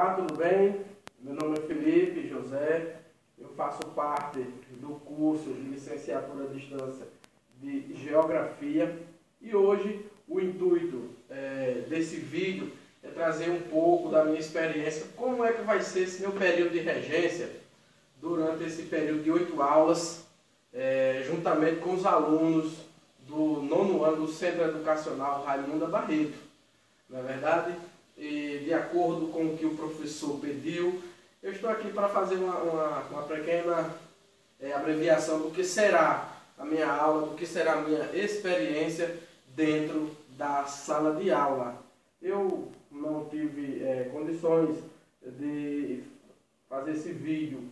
Olá, tudo bem? Meu nome é Felipe José, eu faço parte do curso de licenciatura à distância de Geografia e hoje o intuito desse vídeo é trazer um pouco da minha experiência, como é que vai ser esse meu período de regência durante esse período de 8 aulas, juntamente com os alunos do 9º ano do Centro Educacional Raimunda Barreto. Não é verdade? E de acordo com o que o professor pediu, eu estou aqui para fazer uma pequena abreviação do que será a minha aula, do que será a minha experiência dentro da sala de aula. Eu não tive condições de fazer esse vídeo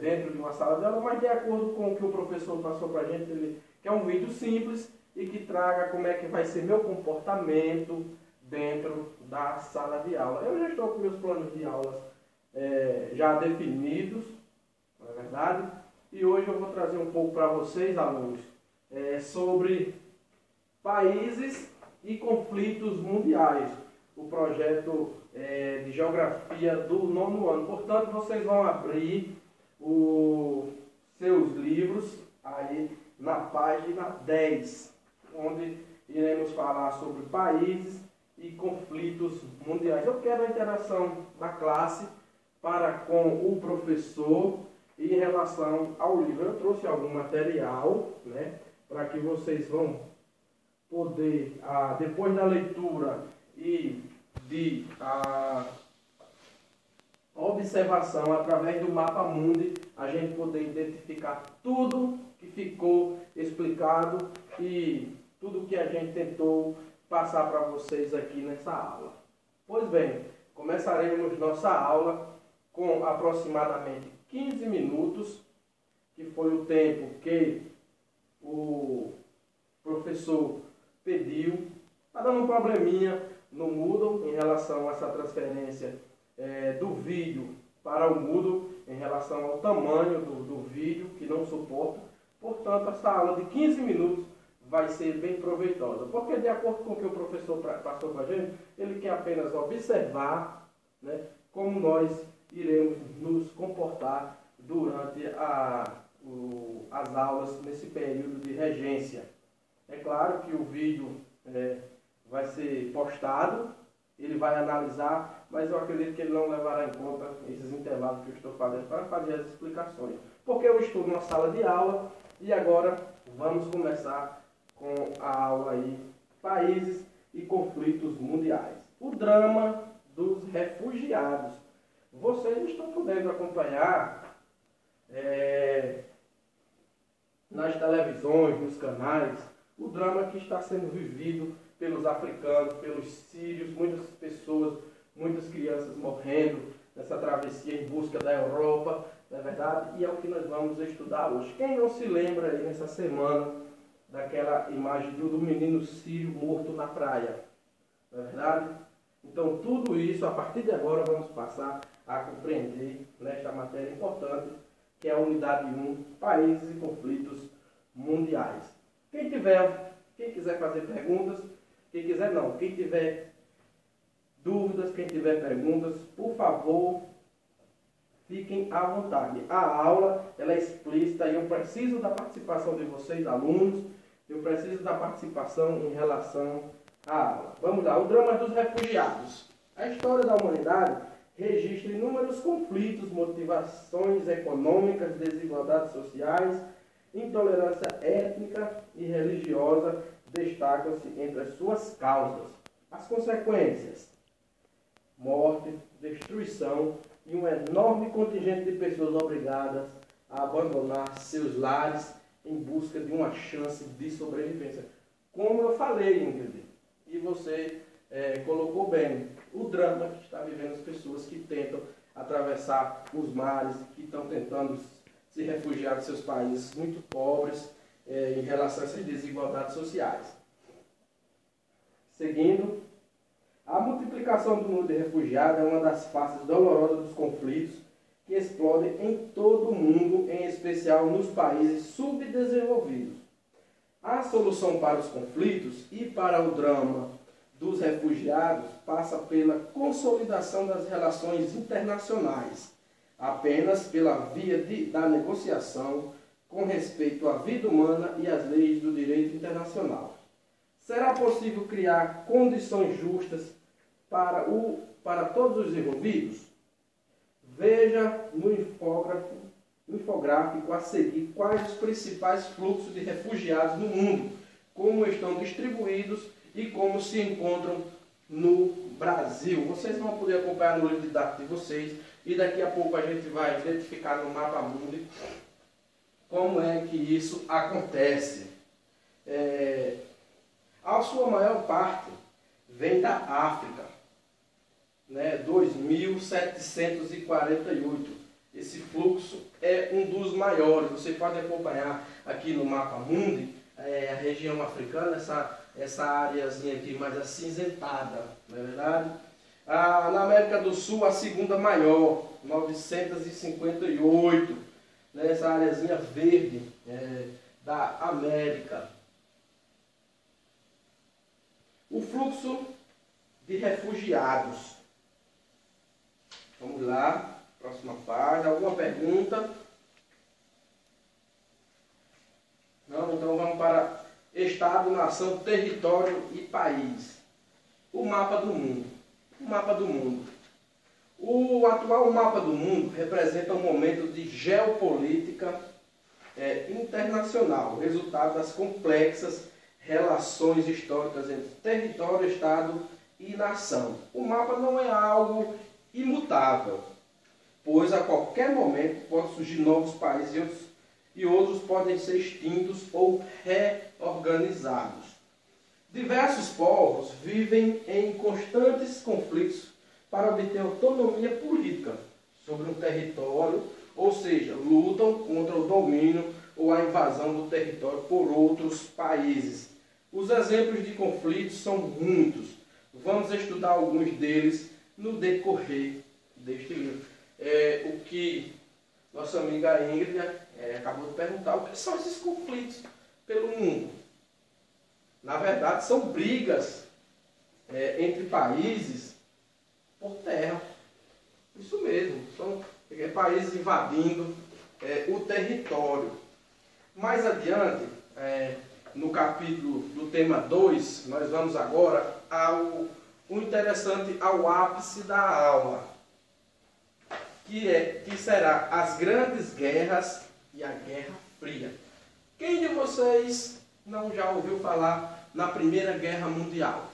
dentro de uma sala de aula, mas de acordo com o que o professor passou para a gente, ele quer um vídeo simples e que traga como é que vai ser meu comportamento dentro da sala de aula. Eu já estou com meus planos de aulas já definidos, não é verdade? E hoje eu vou trazer um pouco para vocês, alunos, sobre países e conflitos mundiais, o projeto de geografia do 9º ano. Portanto, vocês vão abrir os seus livros aí na página 10, onde iremos falar sobre países e conflitos mundiais. Eu quero a interação da classe para com o professor e em relação ao livro. Eu trouxe algum material, né, para que vocês vão poder, depois da leitura e de observação através do mapa mundi, a gente poder identificar tudo que ficou explicado e tudo que a gente tentou passar para vocês aqui nessa aula. Pois bem, começaremos nossa aula com aproximadamente 15 minutos, que foi o tempo que o professor pediu. Está dando um probleminha no Moodle em relação a essa transferência do vídeo para o Moodle, em relação ao tamanho do vídeo, que não suporta. Portanto, essa aula de 15 minutos vai ser bem proveitosa, porque de acordo com o que o professor passou para a gente, ele quer apenas observar, né, como nós iremos nos comportar durante as aulas nesse período de regência. É claro que o vídeo vai ser postado, ele vai analisar, mas eu acredito que ele não levará em conta esses intervalos que eu estou fazendo para fazer as explicações, porque eu estou numa sala de aula e agora vamos começar com a aula aí, países e conflitos mundiais. O drama dos refugiados. Vocês estão podendo acompanhar nas televisões, nos canais, o drama que está sendo vivido pelos africanos, pelos sírios, muitas pessoas, muitas crianças morrendo nessa travessia em busca da Europa, não é verdade? E é o que nós vamos estudar hoje. Quem não se lembra aí nessa semana daquela imagem do menino sírio morto na praia, não é verdade? Então tudo isso, a partir de agora, vamos passar a compreender nesta matéria importante, que é a unidade 1, países e conflitos mundiais. Quem quiser fazer perguntas, quem tiver dúvidas, quem tiver perguntas, por favor, fiquem à vontade. A aula ela é explícita e eu preciso da participação de vocês, alunos. Eu preciso da participação em relação à aula. Vamos lá, o drama dos refugiados. A história da humanidade registra inúmeros conflitos, motivações econômicas, desigualdades sociais, intolerância étnica e religiosa destacam-se entre as suas causas. As consequências: morte, destruição e um enorme contingente de pessoas obrigadas a abandonar seus lares em busca de uma chance de sobrevivência. Como eu falei, Ingrid, e você colocou bem, o drama que está vivendo as pessoas que tentam atravessar os mares, que estão tentando se refugiar de seus países muito pobres em relação a essas desigualdades sociais. Seguindo, a multiplicação do número de refugiados é uma das faces dolorosas dos conflitos que explodem em todo o mundo, em especial nos países subdesenvolvidos. A solução para os conflitos e para o drama dos refugiados passa pela consolidação das relações internacionais, apenas pela via da negociação com respeito à vida humana e às leis do direito internacional. Será possível criar condições justas para todos os envolvidos? Veja no infográfico a seguir quais os principais fluxos de refugiados no mundo, como estão distribuídos e como se encontram no Brasil. Vocês vão poder acompanhar no livro didático de vocês e daqui a pouco a gente vai identificar no mapa mundi como é que isso acontece. A sua maior parte vem da África, né? 2.748. Esse fluxo é um dos maiores. Você pode acompanhar aqui no mapa mundi a região africana, essa áreazinha aqui mais acinzentada, não é verdade? Na América do Sul, a segunda maior, 958, né? Essa áreazinha verde da América. O fluxo de refugiados. Vamos lá, próxima página. Alguma pergunta? Não? Então vamos para Estado, Nação, Território e País. O mapa do mundo. O mapa do mundo. O atual mapa do mundo representa um momento de geopolítica internacional, resultado das complexas relações históricas entre território, Estado e nação. O mapa não é algo imutável, pois a qualquer momento podem surgir novos países e outros podem ser extintos ou reorganizados. Diversos povos vivem em constantes conflitos para obter autonomia política sobre um território, ou seja, lutam contra o domínio ou a invasão do território por outros países. Os exemplos de conflitos são muitos. Vamos estudar alguns deles no decorrer deste livro. O que nossa amiga Ingrid acabou de perguntar, o que são esses conflitos pelo mundo? Na verdade, são brigas entre países por terra. Isso mesmo, são países invadindo o território. Mais adiante, no capítulo do tema 2, nós vamos agora o interessante ao ápice da aula, que será as grandes guerras e a Guerra Fria. Quem de vocês não já ouviu falar na Primeira Guerra Mundial?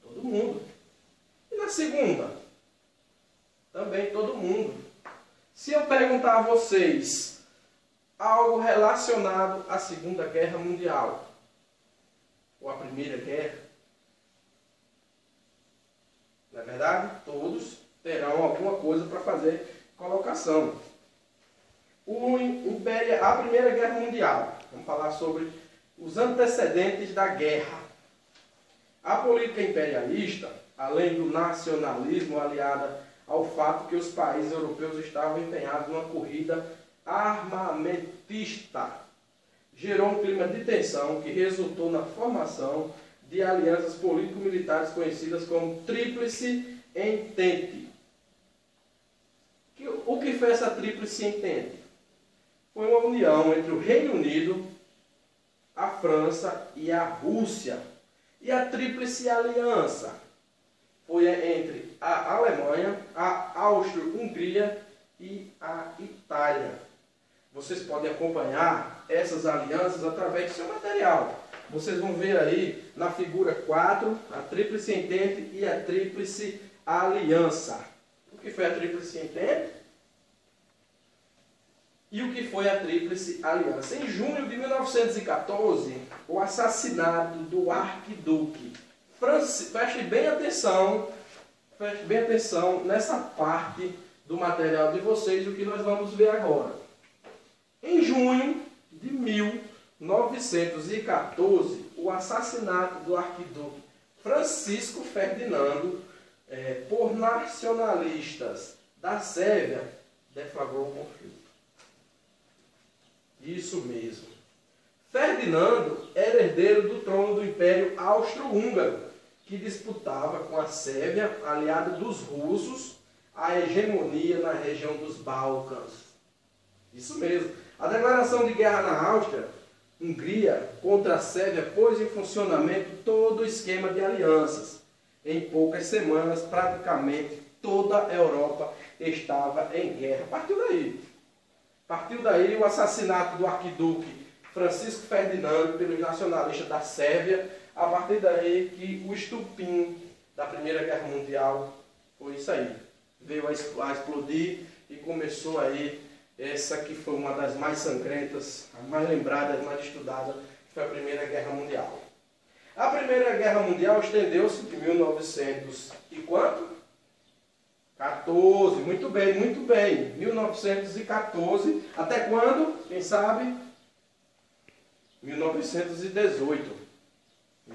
Todo mundo. E na Segunda? Também todo mundo. Se eu perguntar a vocês algo relacionado à Segunda Guerra Mundial ou à Primeira Guerra, na verdade, todos terão alguma coisa para fazer colocação. A Primeira Guerra Mundial. Vamos falar sobre os antecedentes da guerra. A política imperialista, além do nacionalismo aliada ao fato que os países europeus estavam empenhados numa corrida armamentista, gerou um clima de tensão que resultou na formação de alianças político-militares conhecidas como Tríplice Entente. O que foi essa Tríplice Entente? Foi uma união entre o Reino Unido, a França e a Rússia. E a Tríplice Aliança foi entre a Alemanha, a Áustria-Hungria e a Itália. Vocês podem acompanhar essas alianças através do seu material. Vocês vão ver aí na figura 4 a Tríplice Entente e a Tríplice Aliança. O que foi a Tríplice Entente? E o que foi a Tríplice Aliança? Em junho de 1914, o assassinato do arquiduque. Preste bem atenção nessa parte do material de vocês, o que nós vamos ver agora. Em junho de 1914, o assassinato do arquiduque Francisco Ferdinando por nacionalistas da Sérvia deflagrou o conflito. Isso mesmo. Ferdinando era herdeiro do trono do Império Austro-Húngaro, que disputava com a Sérvia, aliada dos russos, a hegemonia na região dos Balcãs. Isso mesmo. A declaração de guerra na Áustria-Hungria contra a Sérvia pôs em funcionamento todo o esquema de alianças. Em poucas semanas, praticamente toda a Europa estava em guerra. Partiu daí o assassinato do arquiduque Francisco Ferdinando pelos nacionalistas da Sérvia. A partir daí que o estupim da Primeira Guerra Mundial foi isso aí. Veio a explodir e começou aí essa que foi uma das mais sangrentas, a mais lembrada, a mais estudada, que foi a Primeira Guerra Mundial. A Primeira Guerra Mundial estendeu-se de 1900 e quanto? 14, muito bem, 1914, até quando? Quem sabe? 1918.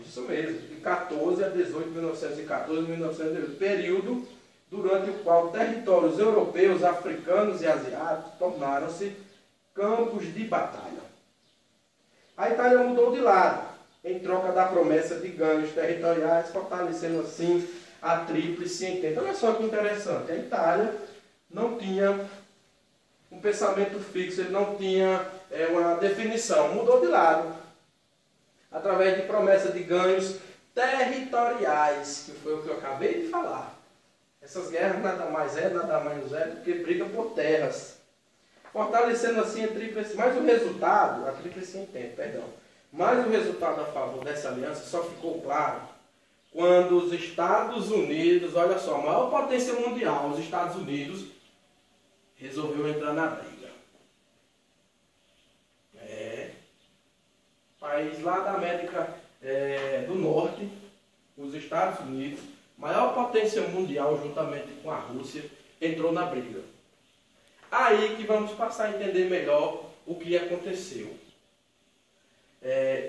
Isso mesmo, de 14 a 18, 1914, 1918, período durante o qual territórios europeus, africanos e asiáticos tornaram-se campos de batalha. A Itália mudou de lado, em troca da promessa de ganhos territoriais, fortalecendo assim a Tríplice Entente. Olha só que interessante, a Itália não tinha um pensamento fixo, ele não tinha uma definição, mudou de lado, através de promessa de ganhos territoriais, que foi o que eu acabei de falar. Essas guerras nada mais é, nada menos é do que briga por terras. Fortalecendo assim a Tríplice, mas o resultado, a Tríplice Entente, perdão, mas o resultado a favor dessa aliança só ficou claro quando os Estados Unidos, olha só, a maior potência mundial, os Estados Unidos, resolveu entrar na briga. País lá da América do Norte, os Estados Unidos, maior potência mundial juntamente com a Rússia, entrou na briga. Aí que vamos passar a entender melhor o que aconteceu.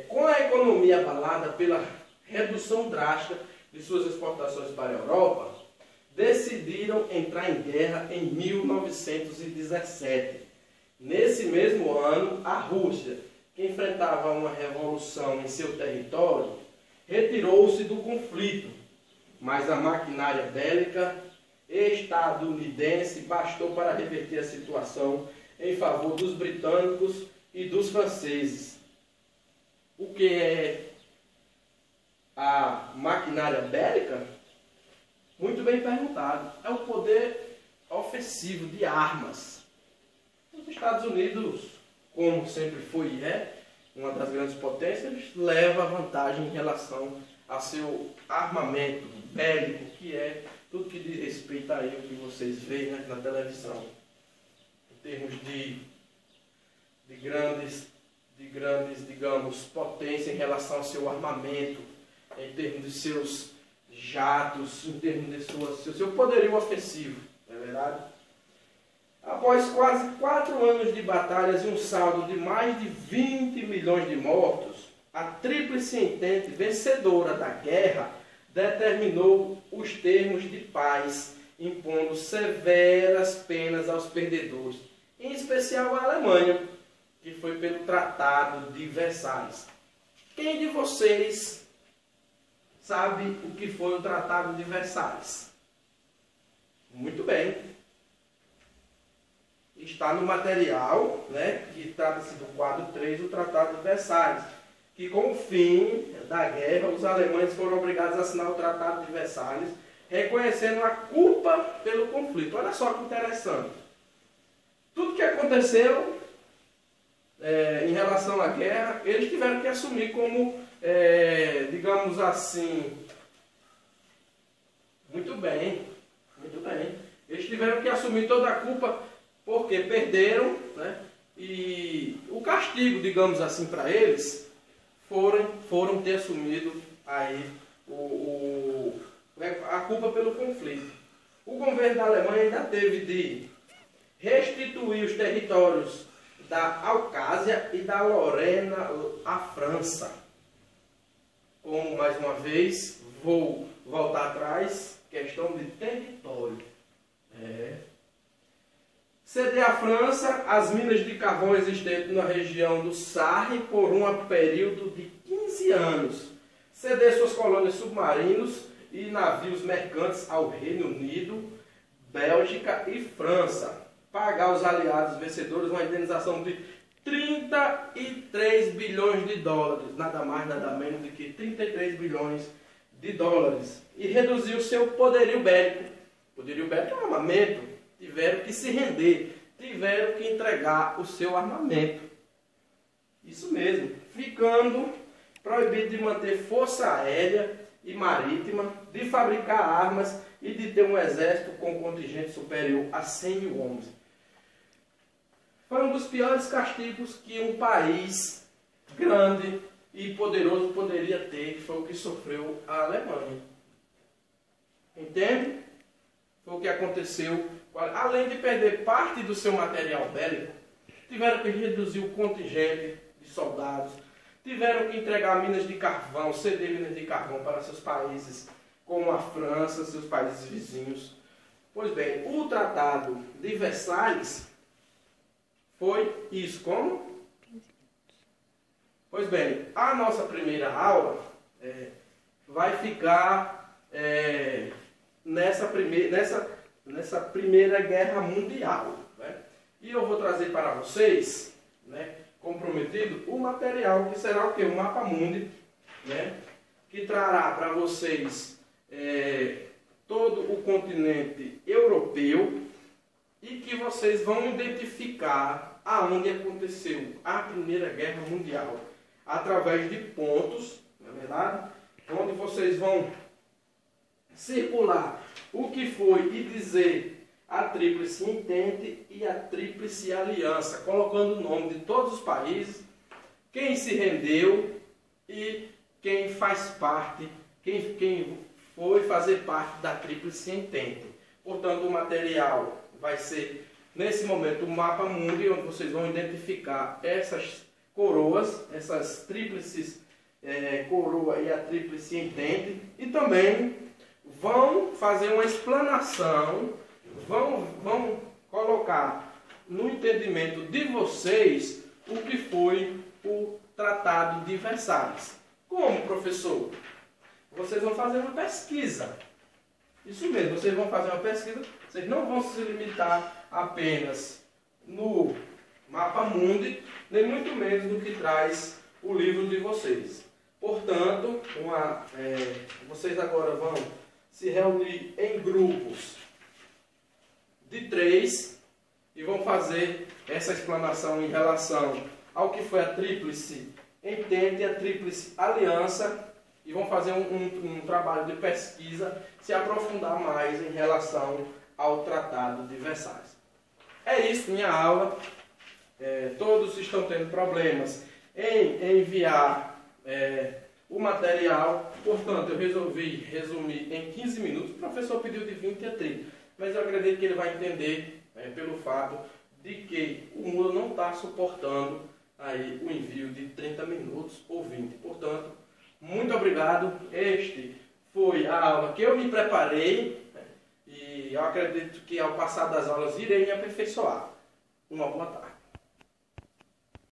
Com a economia abalada pela redução drástica de suas exportações para a Europa, decidiram entrar em guerra em 1917. Nesse mesmo ano, a Rússia, que enfrentava uma revolução em seu território, retirou-se do conflito, mas a maquinária bélica estadunidense bastou para reverter a situação em favor dos britânicos e dos franceses. O que é a maquinária bélica? Muito bem perguntado. É o poder ofensivo de armas. Os Estados Unidos, como sempre foi e é, uma das grandes potências, leva vantagem em relação a seu armamento bélico, que é tudo que diz respeito a o que vocês veem, né, na televisão. Em termos de grandes, digamos, potência em relação ao seu armamento, em termos de seus jatos, em termos de seu poderio ofensivo, não é verdade? Após quase 4 anos de batalhas e um saldo de mais de 20 milhões de mortos, a Tríplice Entente, vencedora da guerra, determinou os termos de paz, impondo severas penas aos perdedores, em especial a Alemanha, que foi pelo Tratado de Versalhes. Quem de vocês sabe o que foi o Tratado de Versalhes? Muito bem. Está no material, né, que trata-se do quadro 3 do Tratado de Versalhes, que com o fim da guerra, os alemães foram obrigados a assinar o Tratado de Versalhes, reconhecendo a culpa pelo conflito. Olha só que interessante. Tudo que aconteceu em relação à guerra, eles tiveram que assumir como, digamos assim, muito bem, eles tiveram que assumir toda a culpa porque perderam, né? E o castigo, digamos assim, para eles, foram ter assumido aí a culpa pelo conflito. O governo da Alemanha ainda teve de restituir os territórios da Alsácia e da Lorena à França. Como, mais uma vez, vou voltar atrás, questão de território. Ceder à França as minas de carvão existentes na região do Sarre por um período de 15 anos, ceder suas colônias submarinos e navios mercantes ao Reino Unido, Bélgica e França, pagar aos aliados vencedores uma indenização de 33 bilhões de dólares, nada mais, nada menos do que 33 bilhões de dólares, e reduzir o seu poderio bélico. Poderio bélico é um armamento, tiveram que se render, tiveram que entregar o seu armamento. Isso mesmo, ficando proibido de manter força aérea e marítima, de fabricar armas e de ter um exército com contingente superior a 100 mil homens. Foi um dos piores castigos que um país grande e poderoso poderia ter, que foi o que sofreu a Alemanha. Entende? Foi o que aconteceu. Além de perder parte do seu material bélico, tiveram que reduzir o contingente de soldados, tiveram que entregar minas de carvão, ceder minas de carvão para seus países, como a França, seus países vizinhos. Pois bem, o Tratado de Versalhes foi isso. Como? Pois bem, a nossa primeira aula vai ficar nessa Primeira Guerra Mundial. Né? E eu vou trazer para vocês, né, comprometido, o material que será o quê? Um mapa mundi, né, que trará para vocês todo o continente europeu e que vocês vão identificar aonde aconteceu a Primeira Guerra Mundial através de pontos, na verdade, onde vocês vão circular o que foi e dizer a Tríplice Entente e a Tríplice Aliança, colocando o nome de todos os países, quem se rendeu e quem faz parte, quem foi fazer parte da Tríplice Entente. Portanto, o material vai ser, nesse momento, o mapa mundi, onde vocês vão identificar essas coroas, essas tríplices coroa e a Tríplice Entente, e também vão fazer uma explanação, vão colocar no entendimento de vocês o que foi o Tratado de Versalhes. Como, professor? Vocês vão fazer uma pesquisa. Isso mesmo, vocês vão fazer uma pesquisa, vocês não vão se limitar apenas no mapa mundi, nem muito menos do que traz o livro de vocês. Portanto, vocês agora vão se reunir em grupos de 3 e vão fazer essa explanação em relação ao que foi a Tríplice Entente e a Tríplice Aliança, e vão fazer um trabalho de pesquisa, se aprofundar mais em relação ao Tratado de Versalhes. É isso, minha aula. Todos estão tendo problemas em enviar o material, portanto, eu resolvi resumir em 15 minutos. O professor pediu de 20 a 30, mas eu acredito que ele vai entender pelo fato de que o Moodle não está suportando aí o envio de 30 minutos ou 20. Portanto, muito obrigado. Este foi a aula que eu me preparei e eu acredito que ao passar das aulas irei me aperfeiçoar. Uma boa tarde.